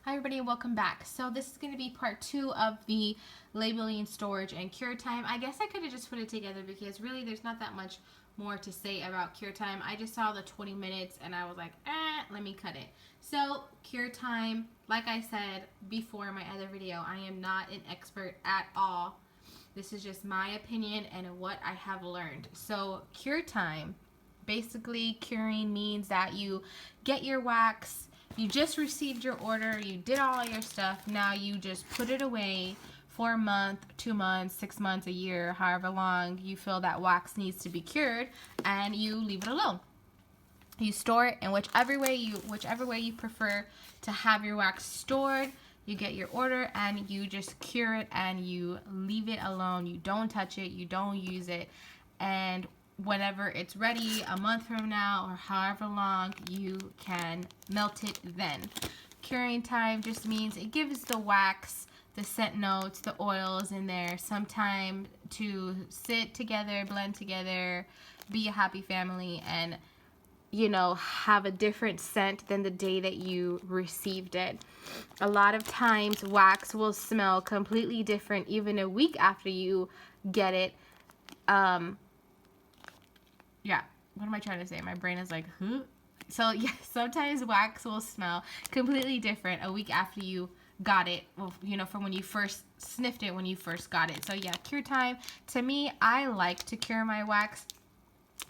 Hi everybody and welcome back. So this is going to be part 2 of the labeling, storage, and cure time. I guess I could have just put it together because really there's not that much more to say about cure time. I just saw the 20 minutes and I was like, let me cut it. So cure time, like I said before in my other video, I am not an expert at all. This is just my opinion and what I have learned. So cure time, basically curing means that you get your wax. You just received your order, you did all your stuff, now you just put it away for a month, 2 months, 6 months, a year, however long you feel that wax needs to be cured, and you leave it alone. You store it in whichever way you prefer to have your wax stored. You get your order and you just cure it and you leave it alone. You don't touch it, you don't use it, and whenever it's ready, a month from now or however long, you can melt it then. Curing time just means it gives the wax, the scent notes, the oils in there some time to sit together, blend together, be a happy family, and have a different scent than the day that you received it. A lot of times wax will smell completely different even a week after you get it. Yeah, what am I trying to say? My brain is like, huh? So yeah, sometimes wax will smell completely different a week after you got it, from when you first sniffed it when you first got it. So yeah, cure time. To me, I like to cure my wax.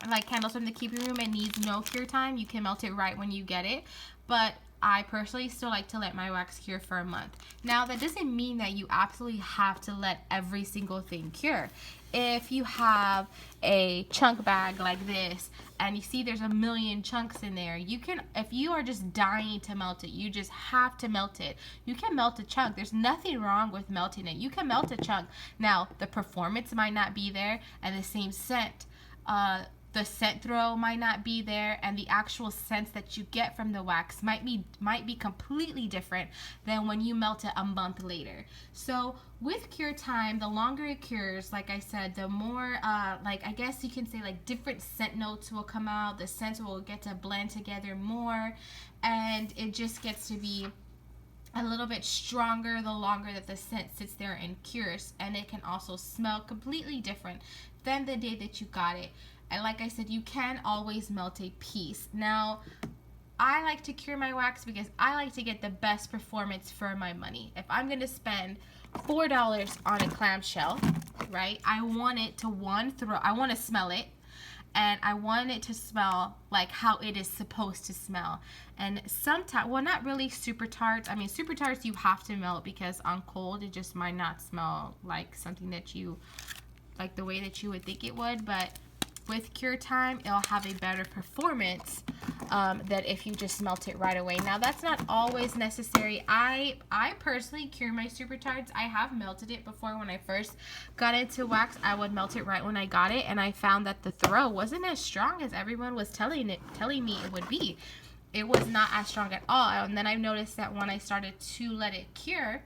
Like Candles from the Keeping Room, it needs no cure time. You can melt it right when you get it. But I personally still like to let my wax cure for a month. Now, that doesn't mean that you absolutely have to let every single thing cure. If you have a chunk bag like this and you see there's a million chunks in there, you can, if you are just dying to melt it, you just have to melt it. You can melt a chunk. There's nothing wrong with melting it. You can melt a chunk. Now, the performance might not be there and the same scent. The scent throw might not be there, and the actual scents that you get from the wax might be completely different than when you melt it a month later. So with cure time, the longer it cures, like I said, the more I guess you can say different scent notes will come out. The scents will get to blend together more, and it just gets to be a little bit stronger the longer that the scent sits there and cures, and it can also smell completely different than the day that you got it. And like I said, you can always melt a piece. Now, I like to cure my wax because I like to get the best performance for my money. If I'm going to spend $4 on a clamshell, right, I want it to I want to smell it. And I want it to smell like how it is supposed to smell. And sometimes, well, not really super tarts. I mean, super tarts you have to melt because on cold it just might not smell like something that you, like the way that you would think it would. But with cure time, it'll have a better performance than if you just melt it right away. Now, that's not always necessary. I personally cure my super tarts. I have melted it before. When I first got into wax, I would melt it right when I got it, and I found that the throw wasn't as strong as everyone was telling me it would be. It was not as strong at all. And then I noticed that when I started to let it cure,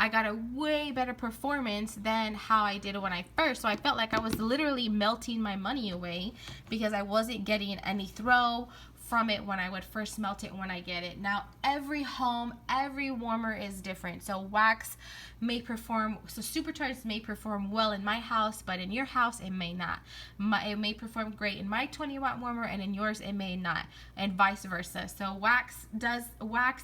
I got a way better performance than how I did it when I first. So I felt like I was literally melting my money away because I wasn't getting any throw from it when I would first melt it when I get it. Now, every home, every warmer is different. So wax may perform, so super tarts may perform well in my house, but in your house it may not. It may perform great in my 20-watt warmer and in yours it may not, and vice versa. So wax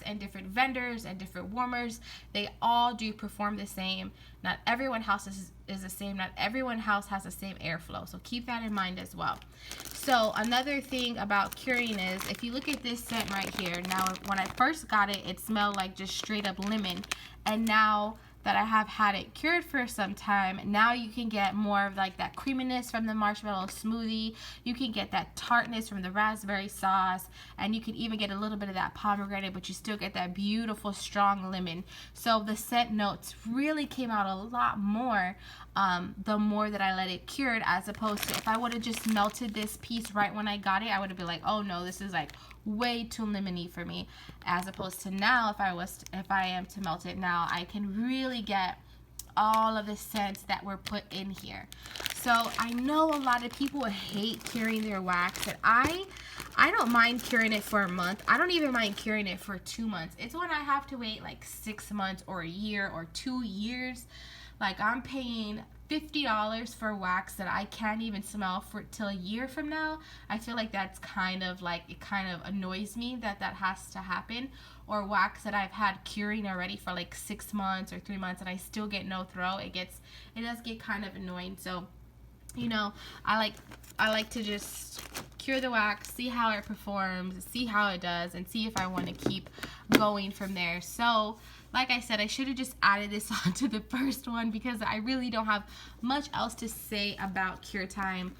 and different vendors and different warmers, they all do perform the same. Not everyone's house is the same. Not everyone's house has the same airflow. So keep that in mind as well. So another thing about curing is, if you look at this scent right here, now when I first got it, it smelled like just straight up lemon. And now that I have had it cured for some time, now you can get more of like that creaminess from the marshmallow smoothie. You can get that tartness from the raspberry sauce, and you can even get a little bit of that pomegranate, but you still get that beautiful strong lemon. So the scent notes really came out a lot more the more that I let it cured, as opposed to if I would have just melted this piece right when I got it, I would have been like, oh no, this is like way too lemony for me. As opposed to now, if I am to melt it now, I can really get all of the scents that were put in here. So I know a lot of people hate curing their wax, and I don't mind curing it for a month. I don't even mind curing it for 2 months. It's when I have to wait like 6 months or a year or 2 years. Like, I'm paying $50 for wax that I can't even smell for till a year from now. I feel like that's kind of like, it kind of annoys me that that has to happen. Or wax that I've had curing already for like 6 months or 3 months and I still get no throw. It does get kind of annoying. So, you know, I like to just cure the wax, see how it performs, see how it does, and see if I want to keep going from there. So, like I said, I should have just added this on to the first one because I really don't have much else to say about cure time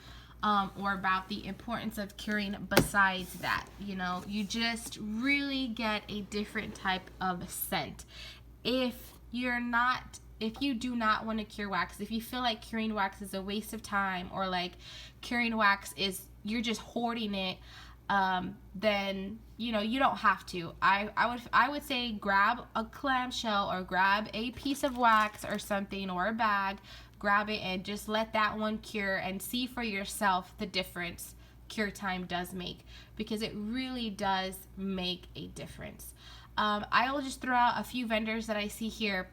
or about the importance of curing besides that. You know, you just really get a different type of scent. If you do not want to cure wax, if you feel like curing wax is a waste of time, or like curing wax is, you're just hoarding it, then, you know, you don't have to. I would say grab a clamshell or grab a piece of wax or something, or a bag, grab it and just let that one cure and see for yourself the difference cure time does make, because it really does make a difference. I will just throw out a few vendors that I see here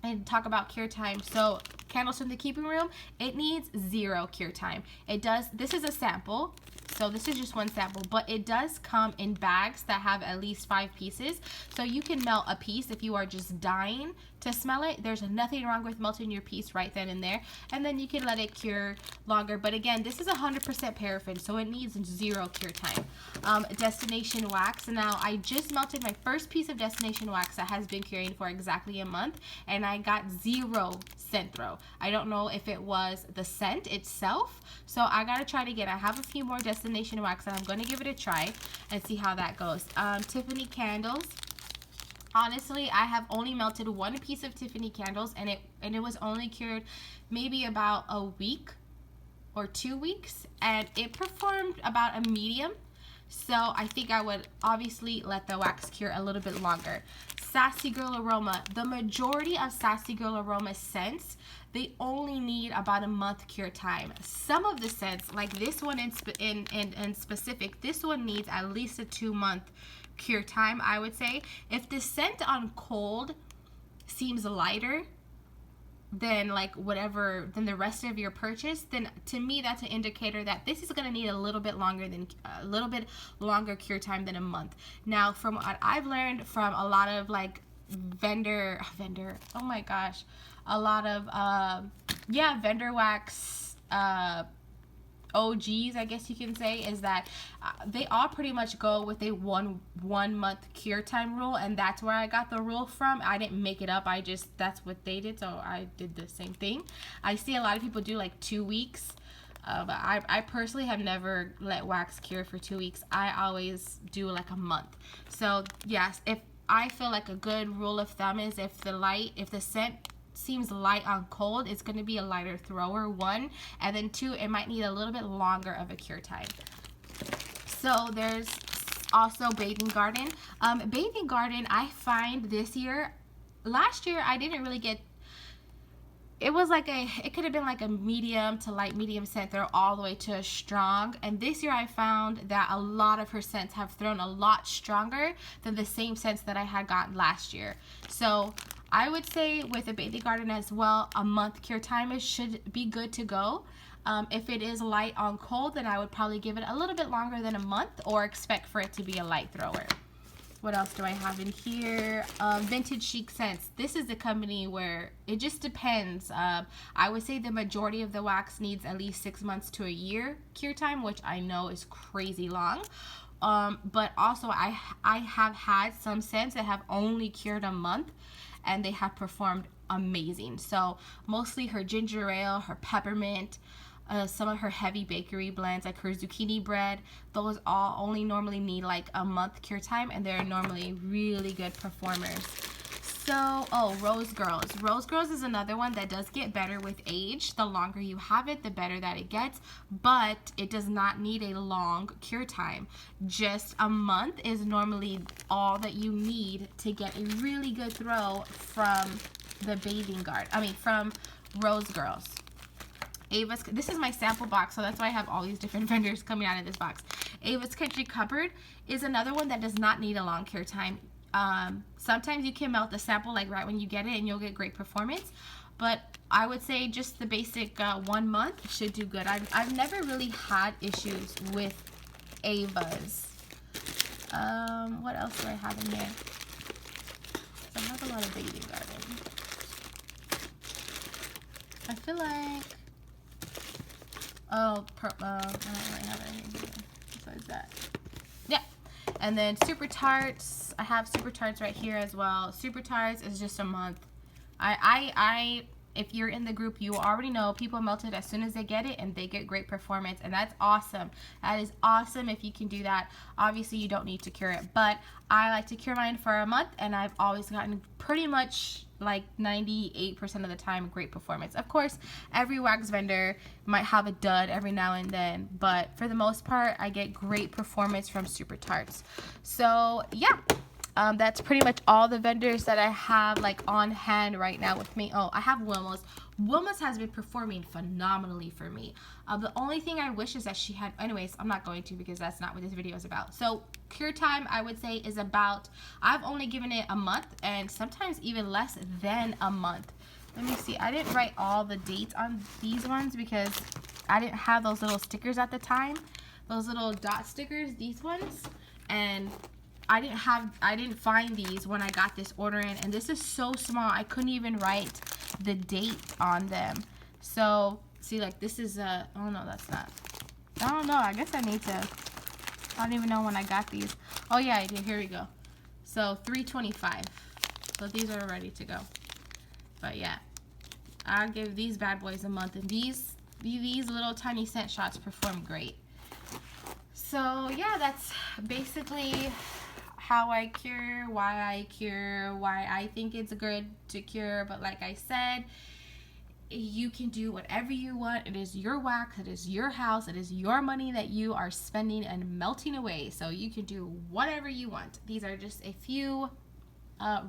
and talk about cure time. So Candles from the Keeping Room, it needs 0 cure time. This is a sample, so this is just one sample, but it does come in bags that have at least 5 pieces. So you can melt a piece if you are just dying to smell it. There's nothing wrong with melting your piece right then and there, and then you can let it cure longer. But again, this is 100% paraffin, so it needs 0 cure time. Destination Wax. Now, I just melted my first piece of Destination Wax that has been curing for exactly a month, and I got 0 scent throw. I don't know if it was the scent itself, so I gotta try it again. I have a few more Destination Wax and I'm gonna give it a try and see how that goes. Tiffany Candles. Honestly, I have only melted 1 piece of Tiffany Candles, and it was only cured maybe about a week or 2 weeks, and it performed about a medium. So I think I would obviously let the wax cure a little bit longer. Sassy Girl Aroma. The majority of Sassy Girl Aroma scents, they only need about a month cure time. Some of the scents, like this one in specific, this one needs at least a 2-month cure time, I would say. If the scent on cold seems lighter than the rest of your purchase, then to me that's an indicator that this is going to need a little bit longer cure time than a month. Now, from what I've learned from a lot of like vendor wax OGs, I guess you can say, is that they all pretty much go with a one month cure time rule, and that's where I got the rule from. I didn't make it up. That's what they did, so I did the same thing. I see a lot of people do like 2 weeks, but I personally have never let wax cure for 2 weeks. I always do like a month. So yes, if I feel like a good rule of thumb is if the scent seems light on cold, it's going to be a lighter thrower, 1, and then 2, it might need a little bit longer of a cure time. So there's also Bathing Garden. Bathing Garden, I find last year I didn't really get, it could have been like a medium to light medium scent throw all the way to a strong, and this year I found that a lot of her scents have thrown a lot stronger than the same scents that I had gotten last year. So I would say with a Bathing Garden as well, a month cure time should be good to go. If it is light on cold, then I would probably give it a little bit longer than a month, or expect for it to be a light thrower. What else do I have in here? Vintage Chic Scents. This is a company where it just depends. I would say the majority of the wax needs at least 6 months to a year cure time, which I know is crazy long. But also I have had some scents that have only cured a month, and they have performed amazing. So mostly her ginger ale, her peppermint, some of her heavy bakery blends, like her zucchini bread, those all only normally need like a month cure time, and they're normally really good performers. So, Rose Girls. Rose Girls is another one that does get better with age. The longer you have it, the better that it gets, but it does not need a long cure time. Just a month is normally all that you need to get a really good throw from the Bathing Guard. From Rose Girls. Ava's, this is my sample box, so that's why I have all these different vendors coming out of this box. Ava's Country Cupboard is another one that does not need a long cure time. Sometimes you can melt the sample like right when you get it and you'll get great performance, but I would say just the basic 1 month should do good. I've never really had issues with Ava's. What else do I have in here? I have a lot of Bathing Garden. I feel like, I don't really have anything besides that. Yeah, and then Super Tarts. I have Super Tarts right here as well. Super Tarts is just a month. If you're in the group, you already know people melt it as soon as they get it and they get great performance, and that's awesome. That is awesome if you can do that. Obviously, you don't need to cure it, but I like to cure mine for a month, and I've always gotten pretty much like 98% of the time great performance. Of course, every wax vendor might have a dud every now and then, but for the most part, I get great performance from Super Tarts. So yeah. That's pretty much all the vendors that I have like on hand right now with me. Oh, I have Wilma's. Wilma's has been performing phenomenally for me. The only thing I wish is that she had, anyways, I'm not going to because that's not what this video is about. So cure time, I would say, is about, I've only given it a month and sometimes even less than a month. Let me see. I didn't write all the dates on these ones because I didn't have those little stickers at the time. Those little dot stickers, these ones. And I didn't find these when I got this order in, and this is so small I couldn't even write the date on them. So see, like this is oh no, that's not, I don't know, I guess I need to, I don't even know when I got these. Oh yeah, I did. Here we go. So 3/25. So these are ready to go. But yeah, I'll give these bad boys a month, and these little tiny scent shots perform great. So yeah, that's basically how I cure, why I think it's good to cure. But like I said, you can do whatever you want. It is your wax, it is your house, it is your money that you are spending and melting away, so you can do whatever you want. These are just a few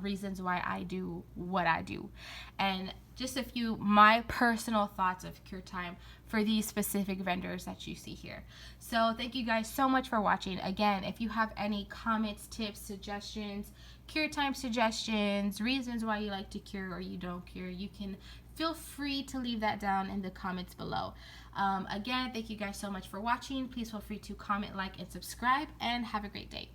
reasons why I do what I do, and just a few my personal thoughts of cure time for these specific vendors that you see here. So thank you guys so much for watching. Again, if you have any comments, tips, suggestions, cure time suggestions, reasons why you like to cure or you don't cure, you can feel free to leave that down in the comments below. Again, thank you guys so much for watching. Please feel free to comment, like, and subscribe, and have a great day.